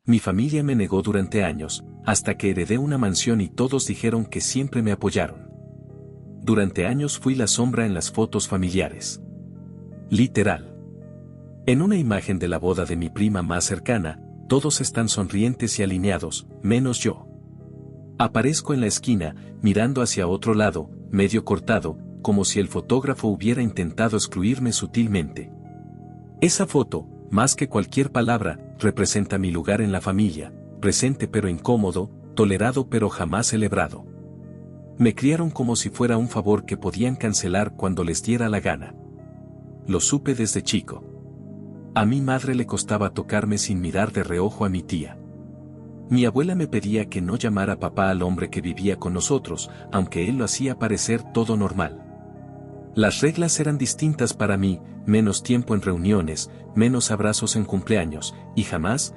Mi familia me negó durante años, hasta que heredé una mansión y todos dijeron que siempre me apoyaron. Durante años fui la sombra en las fotos familiares. Literal. En una imagen de la boda de mi prima más cercana, todos están sonrientes y alineados, menos yo. Aparezco en la esquina, mirando hacia otro lado, medio cortado, como si el fotógrafo hubiera intentado excluirme sutilmente. Esa foto, más que cualquier palabra, representa mi lugar en la familia, presente pero incómodo, tolerado pero jamás celebrado. Me criaron como si fuera un favor que podían cancelar cuando les diera la gana. Lo supe desde chico. A mi madre le costaba tocarme sin mirar de reojo a mi tía. Mi abuela me pedía que no llamara papá al hombre que vivía con nosotros, aunque él lo hacía parecer todo normal. Las reglas eran distintas para mí, menos tiempo en reuniones, menos abrazos en cumpleaños, y jamás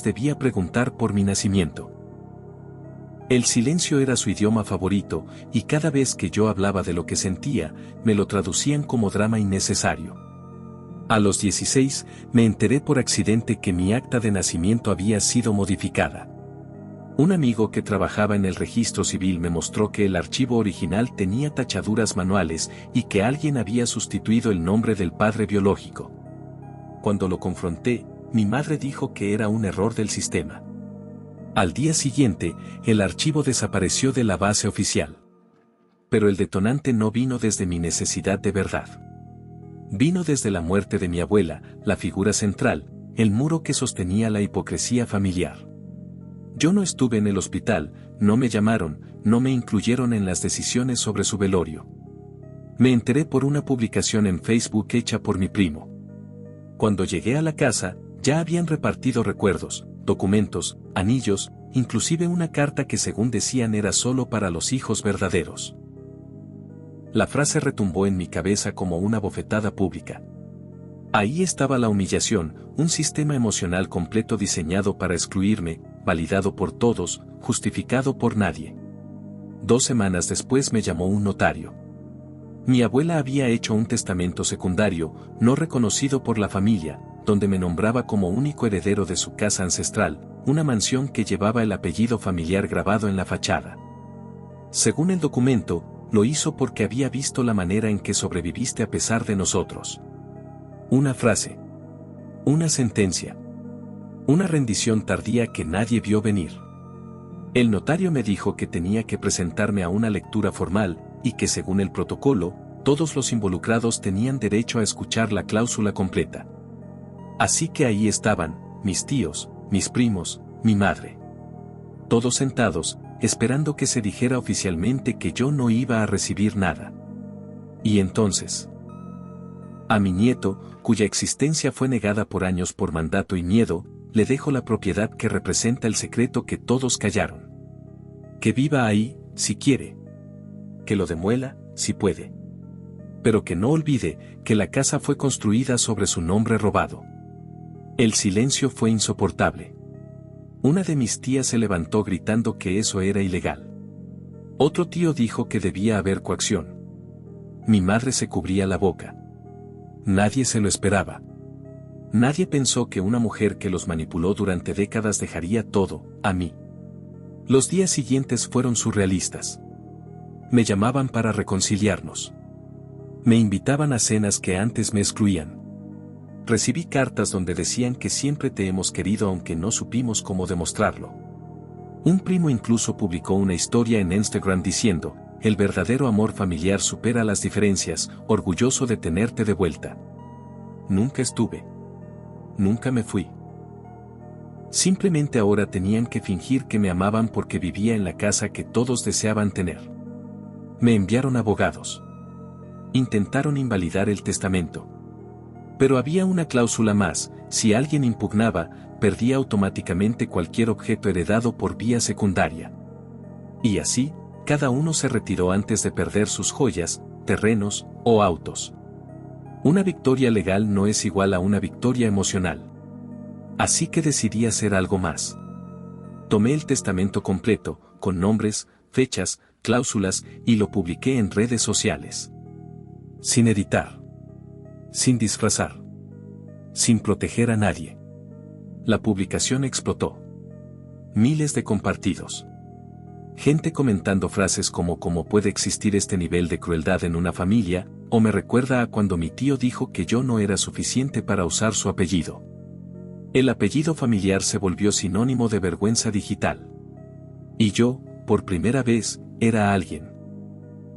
debía preguntar por mi nacimiento. El silencio era su idioma favorito, y cada vez que yo hablaba de lo que sentía, me lo traducían como drama innecesario. A los 16, me enteré por accidente que mi acta de nacimiento había sido modificada. Un amigo que trabajaba en el registro civil me mostró que el archivo original tenía tachaduras manuales y que alguien había sustituido el nombre del padre biológico. Cuando lo confronté, mi madre dijo que era un error del sistema. Al día siguiente, el archivo desapareció de la base oficial. Pero el detonante no vino desde mi necesidad de verdad. Vino desde la muerte de mi abuela, la figura central, el muro que sostenía la hipocresía familiar. Yo no estuve en el hospital, no me llamaron, no me incluyeron en las decisiones sobre su velorio. Me enteré por una publicación en Facebook hecha por mi primo. Cuando llegué a la casa, ya habían repartido recuerdos, documentos, anillos, inclusive una carta que según decían era solo para los hijos verdaderos. La frase retumbó en mi cabeza como una bofetada pública. Ahí estaba la humillación, un sistema emocional completo diseñado para excluirme, validado por todos, justificado por nadie. 2 semanas después me llamó un notario. Mi abuela había hecho un testamento secundario, no reconocido por la familia, donde me nombraba como único heredero de su casa ancestral, una mansión que llevaba el apellido familiar grabado en la fachada. Según el documento, lo hizo porque había visto la manera en que sobreviviste a pesar de nosotros. Una frase. Una sentencia. Una rendición tardía que nadie vio venir. El notario me dijo que tenía que presentarme a una lectura formal, y que según el protocolo, todos los involucrados tenían derecho a escuchar la cláusula completa. Así que ahí estaban, mis tíos, mis primos, mi madre. Todos sentados, esperando que se dijera oficialmente que yo no iba a recibir nada. Y entonces, a mi nieto, cuya existencia fue negada por años por mandato y miedo, le dejo la propiedad que representa el secreto que todos callaron. Que viva ahí, si quiere. Que lo demuela, si puede. Pero que no olvide que la casa fue construida sobre su nombre robado. El silencio fue insoportable. Una de mis tías se levantó gritando que eso era ilegal. Otro tío dijo que debía haber coacción. Mi madre se cubría la boca. Nadie se lo esperaba. Nadie pensó que una mujer que los manipuló durante décadas dejaría todo, a mí. Los días siguientes fueron surrealistas. Me llamaban para reconciliarnos. Me invitaban a cenas que antes me excluían. Recibí cartas donde decían que siempre te hemos querido aunque no supimos cómo demostrarlo. Un primo incluso publicó una historia en Instagram diciendo, el verdadero amor familiar supera las diferencias, orgulloso de tenerte de vuelta. Nunca estuve. Nunca me fui. Simplemente ahora tenían que fingir que me amaban porque vivía en la casa que todos deseaban tener. Me enviaron abogados. Intentaron invalidar el testamento. Pero había una cláusula más, si alguien impugnaba, perdía automáticamente cualquier objeto heredado por vía secundaria. Y así, cada uno se retiró antes de perder sus joyas, terrenos o autos. Una victoria legal no es igual a una victoria emocional. Así que decidí hacer algo más. Tomé el testamento completo, con nombres, fechas, cláusulas, y lo publiqué en redes sociales. Sin editar. Sin disfrazar. Sin proteger a nadie. La publicación explotó. Miles de compartidos. Gente comentando frases como ¿cómo puede existir este nivel de crueldad en una familia? O me recuerda a cuando mi tío dijo que yo no era suficiente para usar su apellido. El apellido familiar se volvió sinónimo de vergüenza digital. Y yo, por primera vez, era alguien.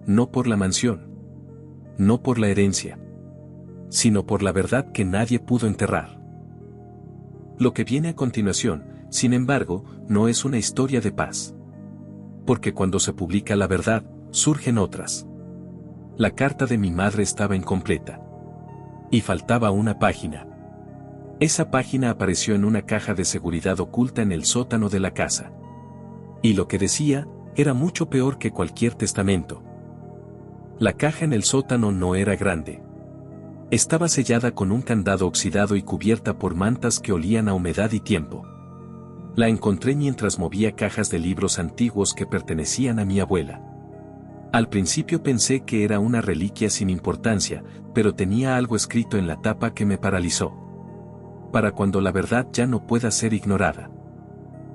No por la mansión. No por la herencia. Sino por la verdad que nadie pudo enterrar. Lo que viene a continuación, sin embargo, no es una historia de paz. Porque cuando se publica la verdad, surgen otras. La carta de mi madre estaba incompleta. Y faltaba una página. Esa página apareció en una caja de seguridad oculta en el sótano de la casa. Y lo que decía, era mucho peor que cualquier testamento. La caja en el sótano no era grande. Estaba sellada con un candado oxidado y cubierta por mantas que olían a humedad y tiempo. La encontré mientras movía cajas de libros antiguos que pertenecían a mi abuela. Al principio pensé que era una reliquia sin importancia, pero tenía algo escrito en la tapa que me paralizó. Para cuando la verdad ya no pueda ser ignorada.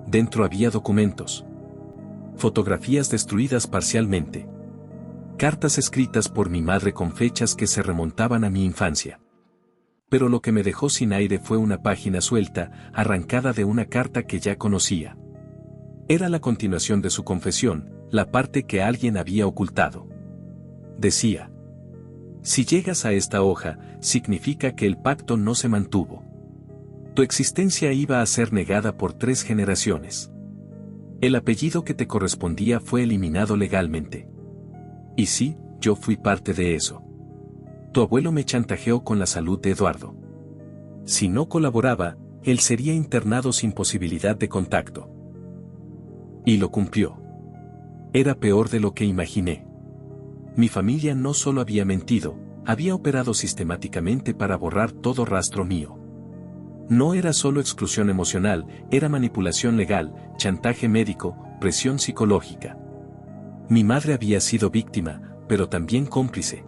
Dentro había documentos. Fotografías destruidas parcialmente. Cartas escritas por mi madre con fechas que se remontaban a mi infancia. Pero lo que me dejó sin aire fue una página suelta, arrancada de una carta que ya conocía. Era la continuación de su confesión, la parte que alguien había ocultado. Decía: si llegas a esta hoja, significa que el pacto no se mantuvo. Tu existencia iba a ser negada por 3 generaciones. El apellido que te correspondía fue eliminado legalmente. Y sí, yo fui parte de eso. Tu abuelo me chantajeó con la salud de Eduardo. Si no colaboraba, él sería internado sin posibilidad de contacto. Y lo cumplió. Era peor de lo que imaginé. Mi familia no solo había mentido, había operado sistemáticamente para borrar todo rastro mío. No era solo exclusión emocional, era manipulación legal, chantaje médico, presión psicológica. Mi madre había sido víctima, pero también cómplice.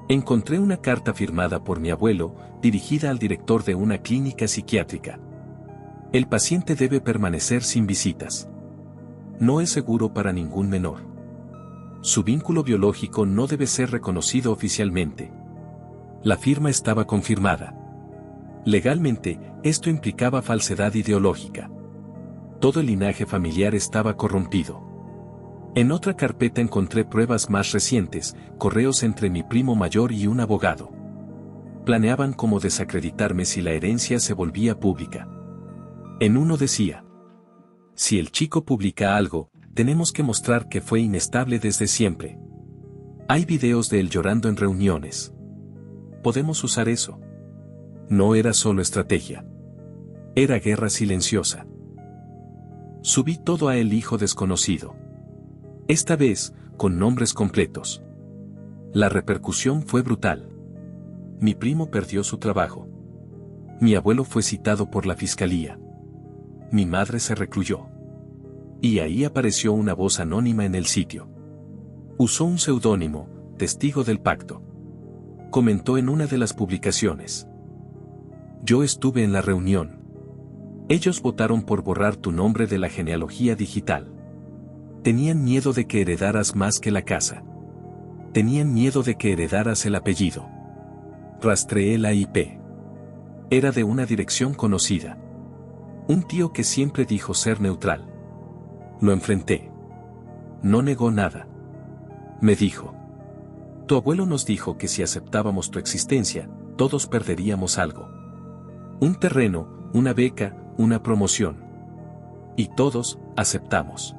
Encontré una carta firmada por mi abuelo, dirigida al director de una clínica psiquiátrica. El paciente debe permanecer sin visitas. No es seguro para ningún menor. Su vínculo biológico no debe ser reconocido oficialmente. La firma estaba confirmada. Legalmente, esto implicaba falsedad ideológica. Todo el linaje familiar estaba corrompido. En otra carpeta encontré pruebas más recientes, correos entre mi primo mayor y un abogado. Planeaban cómo desacreditarme si la herencia se volvía pública. En uno decía: si el chico publica algo, tenemos que mostrar que fue inestable desde siempre. Hay videos de él llorando en reuniones. Podemos usar eso. No era solo estrategia. Era guerra silenciosa. Subí todo a El Hijo Desconocido. Esta vez, con nombres completos. La repercusión fue brutal. Mi primo perdió su trabajo. Mi abuelo fue citado por la fiscalía. Mi madre se recluyó. Y ahí apareció una voz anónima en el sitio. Usó un seudónimo, testigo del pacto. Comentó en una de las publicaciones: yo estuve en la reunión. Ellos votaron por borrar tu nombre de la genealogía digital. Tenían miedo de que heredaras más que la casa. Tenían miedo de que heredaras el apellido. Rastreé la IP. Era de una dirección conocida. Un tío que siempre dijo ser neutral. Lo enfrenté. No negó nada. Me dijo: tu abuelo nos dijo que si aceptábamos tu existencia, todos perderíamos algo. Un terreno, una beca, una promoción. Y todos aceptamos.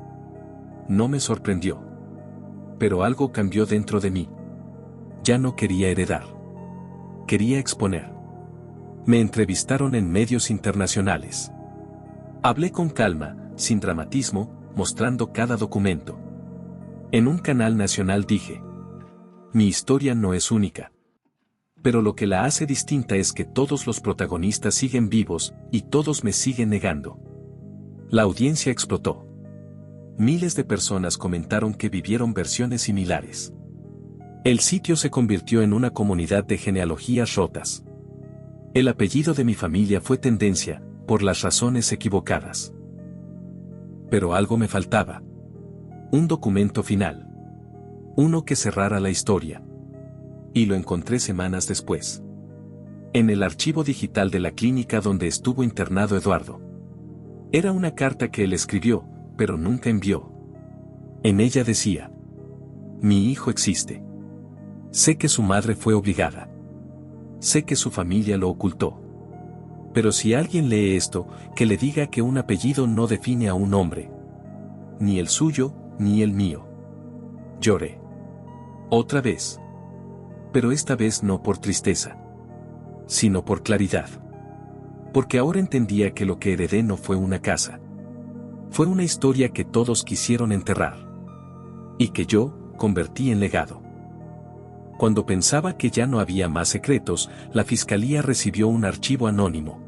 No me sorprendió. Pero algo cambió dentro de mí. Ya no quería heredar. Quería exponer. Me entrevistaron en medios internacionales. Hablé con calma, sin dramatismo, mostrando cada documento. En un canal nacional dije: mi historia no es única. Pero lo que la hace distinta es que todos los protagonistas siguen vivos, y todos me siguen negando. La audiencia explotó. Miles de personas comentaron que vivieron versiones similares. El sitio se convirtió en una comunidad de genealogías rotas. El apellido de mi familia fue tendencia, por las razones equivocadas. Pero algo me faltaba. Un documento final. Uno que cerrara la historia. Y lo encontré semanas después. En el archivo digital de la clínica donde estuvo internado Eduardo. Era una carta que él escribió, pero nunca envió. En ella decía: mi hijo existe. Sé que su madre fue obligada. Sé que su familia lo ocultó. Pero si alguien lee esto, que le diga que un apellido no define a un hombre. Ni el suyo, ni el mío. Lloré. Otra vez. Pero esta vez no por tristeza, sino por claridad. Porque ahora entendía que lo que heredé no fue una casa. Fue una historia que todos quisieron enterrar. Y que yo convertí en legado. Cuando pensaba que ya no había más secretos, la fiscalía recibió un archivo anónimo.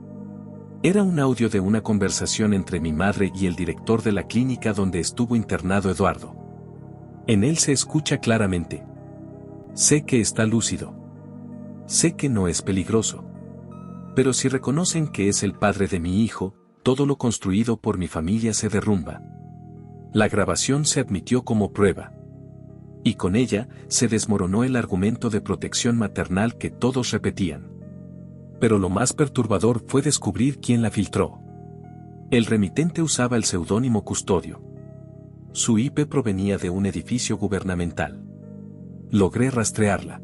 Era un audio de una conversación entre mi madre y el director de la clínica donde estuvo internado Eduardo. En él se escucha claramente: sé que está lúcido. Sé que no es peligroso. Pero si reconocen que es el padre de mi hijo, todo lo construido por mi familia se derrumba. La grabación se admitió como prueba. Y con ella, se desmoronó el argumento de protección maternal que todos repetían. Pero lo más perturbador fue descubrir quién la filtró. El remitente usaba el seudónimo Custodio. Su IP provenía de un edificio gubernamental. Logré rastrearla.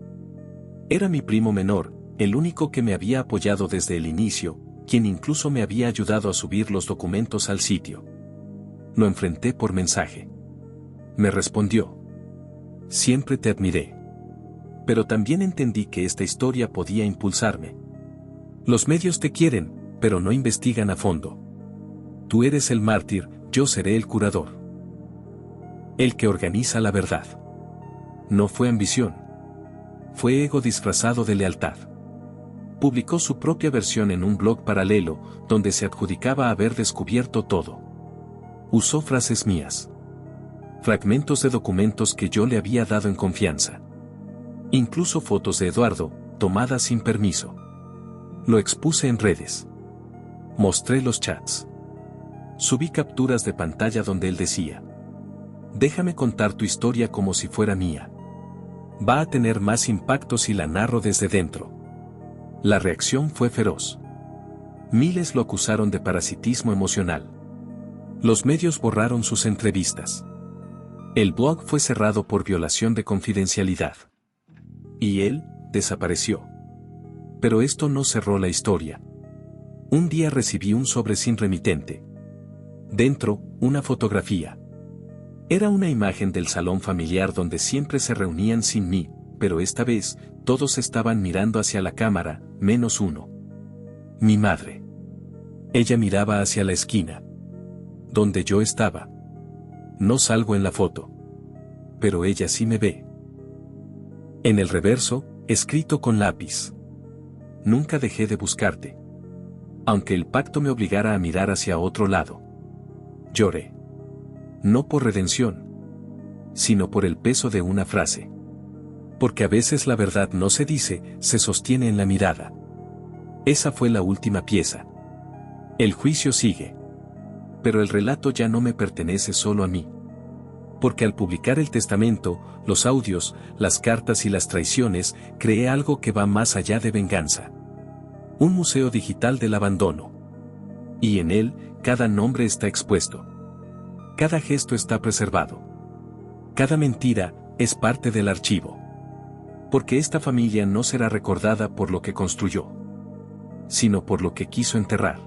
Era mi primo menor, el único que me había apoyado desde el inicio, quien incluso me había ayudado a subir los documentos al sitio. Lo enfrenté por mensaje. Me respondió: siempre te admiré. Pero también entendí que esta historia podía impulsarme. Los medios te quieren, pero no investigan a fondo. Tú eres el mártir, yo seré el curador. El que organiza la verdad. No fue ambición. Fue ego disfrazado de lealtad. Publicó su propia versión en un blog paralelo, donde se adjudicaba haber descubierto todo. Usó frases mías. Fragmentos de documentos que yo le había dado en confianza. Incluso fotos de Eduardo, tomadas sin permiso. Lo expuse en redes. Mostré los chats. Subí capturas de pantalla donde él decía: déjame contar tu historia como si fuera mía. Va a tener más impacto si la narro desde dentro. La reacción fue feroz. Miles lo acusaron de parasitismo emocional. Los medios borraron sus entrevistas. El blog fue cerrado por violación de confidencialidad. Y él desapareció. Pero esto no cerró la historia. Un día recibí un sobre sin remitente. Dentro, una fotografía. Era una imagen del salón familiar donde siempre se reunían sin mí, pero esta vez, todos estaban mirando hacia la cámara, menos uno. Mi madre. Ella miraba hacia la esquina. Donde yo estaba. No salgo en la foto. Pero ella sí me ve. En el reverso, escrito con lápiz: nunca dejé de buscarte. Aunque el pacto me obligara a mirar hacia otro lado. Lloré. No por redención, sino por el peso de una frase. Porque a veces la verdad no se dice, se sostiene en la mirada. Esa fue la última pieza. El juicio sigue. Pero el relato ya no me pertenece solo a mí. Porque al publicar el testamento, los audios, las cartas y las traiciones, creé algo que va más allá de venganza. Un museo digital del abandono. Y en él, cada nombre está expuesto. Cada gesto está preservado. Cada mentira es parte del archivo. Porque esta familia no será recordada por lo que construyó, sino por lo que quiso enterrar.